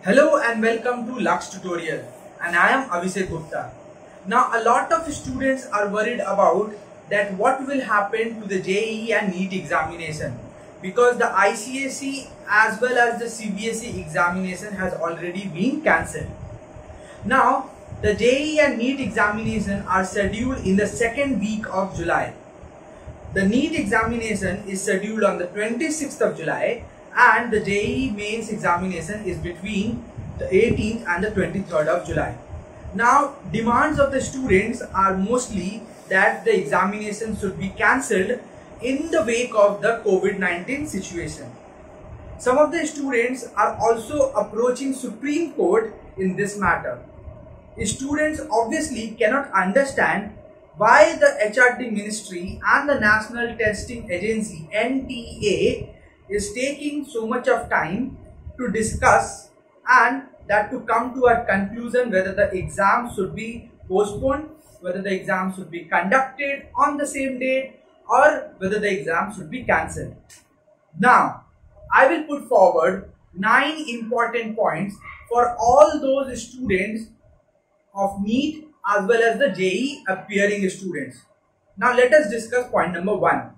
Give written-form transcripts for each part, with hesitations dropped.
Hello and welcome to Lux Tutorial, and I am Abhishek Gupta. Now a lot of students are worried about that what will happen to the JEE and NEET examination, because the ICSE as well as the CBSE examination has already been cancelled. Now the JEE and NEET examination are scheduled in the second week of July. The NEET examination is scheduled on the 26th of July and the JEE mains examination is between the 18th and the 23rd of July. Now demands of the students are mostly that the examination should be cancelled in the wake of the COVID-19 situation. Some of the students are also approaching Supreme Court in this matter. Students obviously cannot understand why the HRD Ministry and the National Testing Agency NTA is taking so much of time to discuss and that to come to a conclusion whether the exam should be postponed, whether the exam should be conducted on the same date, or whether the exam should be cancelled. Now, I will put forward 9 important points for all those students of NEET as well as the JEE appearing students. Now let us discuss point number 1.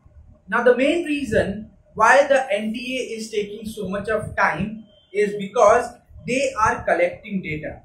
Now the main reason why the NTA is taking so much of time is because they are collecting data.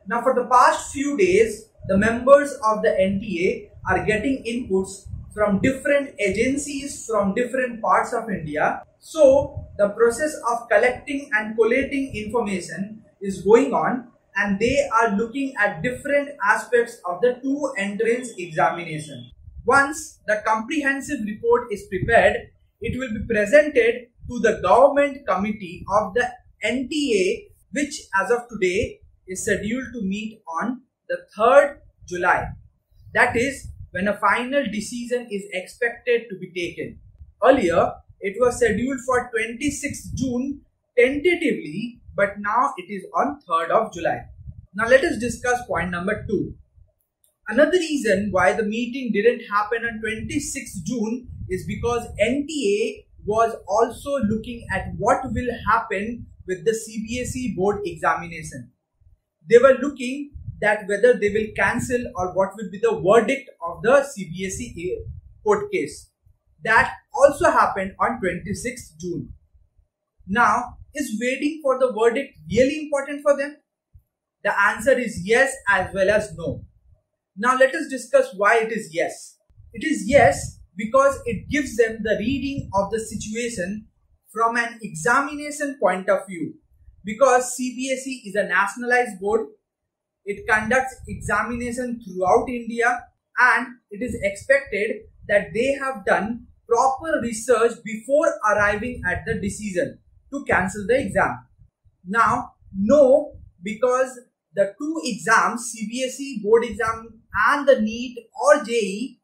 Now for the past few days, the members of the NTA are getting inputs from different agencies from different parts of India. So the process of collecting and collating information is going on, and they are looking at different aspects of the 2 entrance examination. Once the comprehensive report is prepared, it will be presented to the government committee of the NTA, which as of today is scheduled to meet on the 3rd July. That is when a final decision is expected to be taken. Earlier, it was scheduled for 26th June tentatively, but now it is on 3rd of July. Now let us discuss point number 2. Another reason why the meeting didn't happen on 26th June is because NTA was also looking at what will happen with the CBSE board examination. They were looking that whether they will cancel or what will be the verdict of the CBSE court case. That also happened on 26th June. Now, is waiting for the verdict really important for them? The answer is yes as well as no. Now let us discuss why it is yes. It is yes because it gives them the reading of the situation from an examination point of view. Because CBSE is a nationalized board, it conducts examination throughout India, and it is expected that they have done proper research before arriving at the decision to cancel the exam. Now, no, because the 2 exams, CBSE board exam and the NEET or JEE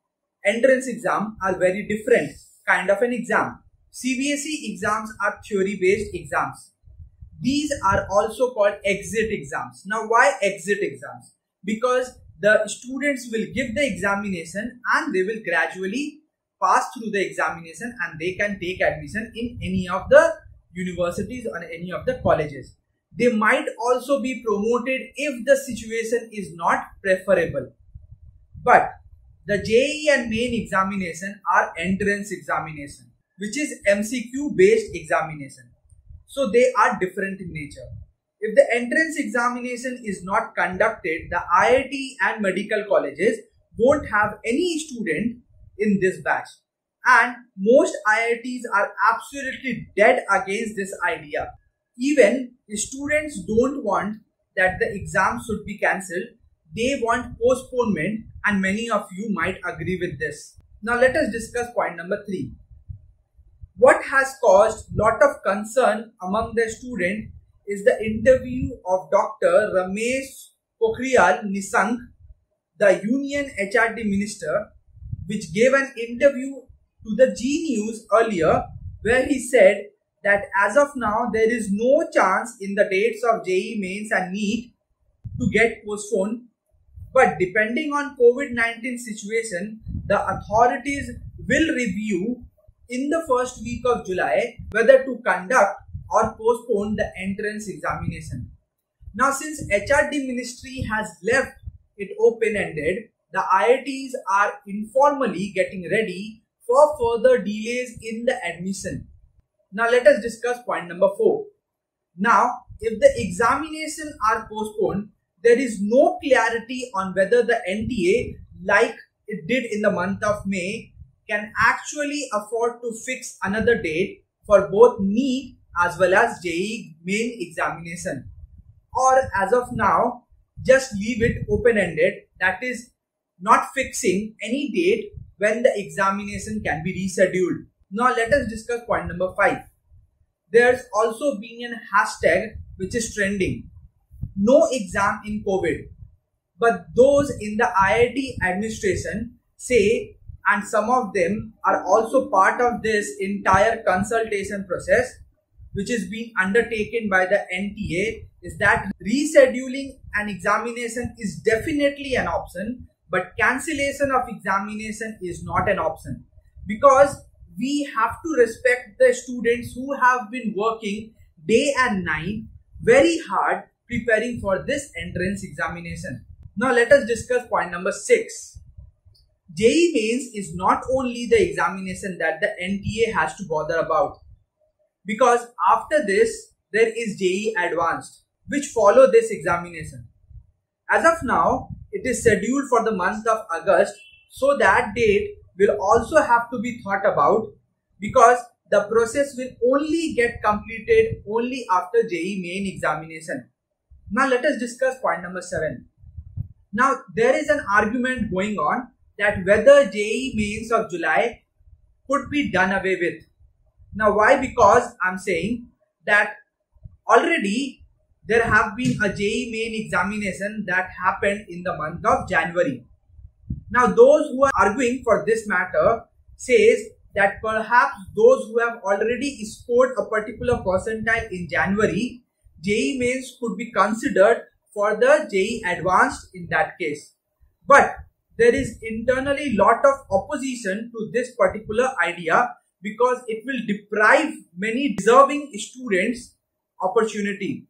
entrance exam, are very different kind of an exam. CBSE exams are theory based exams. These are also called exit exams. Now why exit exams? Because the students will give the examination and they will gradually pass through the examination and they can take admission in any of the universities or any of the colleges. They might also be promoted if the situation is not preferable. But the JEE and main examination are entrance examination, which is MCQ based examination. So they are different in nature. If the entrance examination is not conducted, the IIT and medical colleges won't have any student in this batch. And most IITs are absolutely dead against this idea. Even students don't want that the exam should be cancelled. They want postponement, and many of you might agree with this. Now let us discuss point number 3. What has caused lot of concern among the students is the interview of Dr. Ramesh Pokhriyal Nishank, the Union HRD Minister, which gave an interview to the G News earlier, where he said that as of now there is no chance in the dates of JEE mains and NEET to get postponed, but depending on COVID-19 situation, the authorities will review in the first week of July whether to conduct or postpone the entrance examination. Now, since HRD ministry has left it open-ended, the IITs are informally getting ready for further delays in the admission. Now, let us discuss point number 4. Now, if the examinations are postponed, there is no clarity on whether the NTA, like it did in the month of May, can actually afford to fix another date for both NEET as well as JEE main examination. Or as of now, just leave it open-ended, that is not fixing any date when the examination can be rescheduled. Now let us discuss point number 5. There's also been a hashtag which is trending, no exam in COVID. But those in the IIT administration say, and some of them are also part of this entire consultation process which is being undertaken by the NTA, is that rescheduling an examination is definitely an option, but cancellation of examination is not an option, because we have to respect the students who have been working day and night very hard preparing for this entrance examination. Now let us discuss point number 6. JEE Mains is not only the examination that the NTA has to bother about, because after this there is JEE Advanced which follow this examination. As of now, it is scheduled for the month of August, so that date will also have to be thought about, because the process will only get completed only after JEE main examination. Now let us discuss point number 7. Now there is an argument going on that whether JEE mains of July could be done away with. Now why? Because I'm saying that already there have been a JEE main examination that happened in the month of January. Now those who are arguing for this matter says that perhaps those who have already scored a particular percentile in January, JEE mains could be considered for the JEE Advanced in that case. But there is internally lot of opposition to this particular idea, because it will deprive many deserving students opportunity.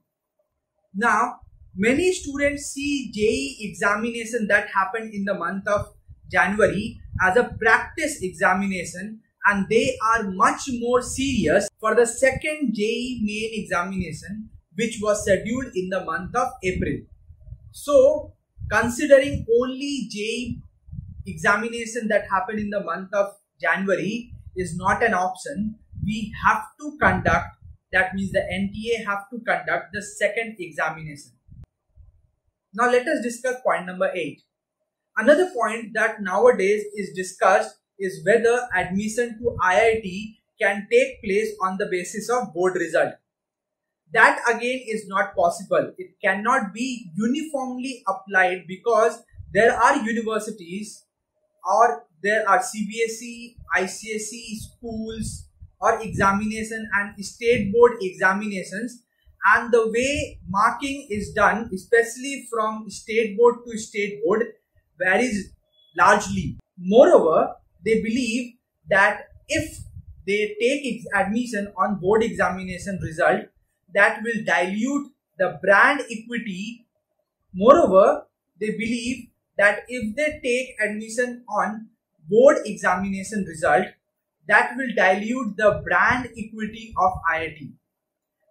Now, many students see JEE examination that happened in the month of January as a practice examination, and they are much more serious for the second JEE main examination which was scheduled in the month of April. So, considering only JEE examination that happened in the month of January is not an option, we have to conduct, that means the NTA have to conduct the second examination. Now let us discuss point number 8. Another point that nowadays is discussed is whether admission to IIT can take place on the basis of board result. That again is not possible. It cannot be uniformly applied, because there are universities or there are CBSE, ICSE schools or examination and state board examinations, and the way marking is done, especially from state board to state board, varies largely. Moreover, they believe that if they take admission on board examination result, that will dilute the brand equity. Moreover, they believe that if they take admission on board examination result, that will dilute the brand equity of IIT.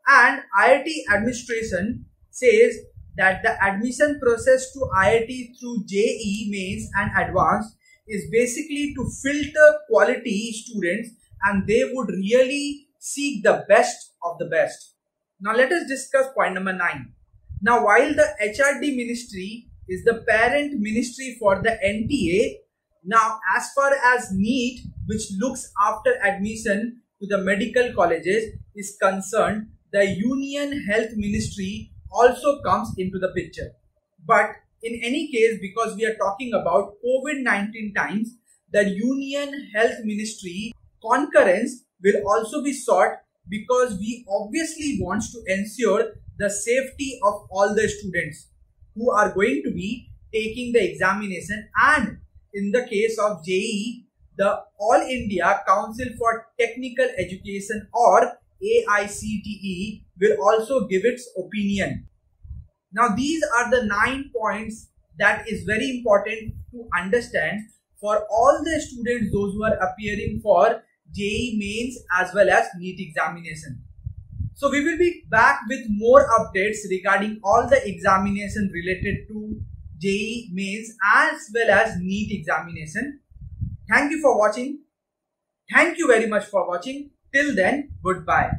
And IIT administration says that the admission process to IIT through JEE mains and advanced is basically to filter quality students, and they would really seek the best of the best. Now let us discuss point number 9. Now while the HRD ministry is the parent ministry for the NTA, now as far as NEET, which looks after admission to the medical colleges, is concerned, the Union Health Ministry also comes into the picture. But in any case, because we are talking about COVID-19 times, the Union Health Ministry concurrence will also be sought, because we obviously want to ensure the safety of all the students who are going to be taking the examination. And in the case of JEE, the All India Council for Technical Education or AICTE will also give its opinion. Now these are the 9 points that is very important to understand for all the students, those who are appearing for JEE mains as well as NEET examination. So we will be back with more updates regarding all the examination related to JEE mains as well as NEET examination. Thank you for watching. Thank you very much for watching. Till then, goodbye.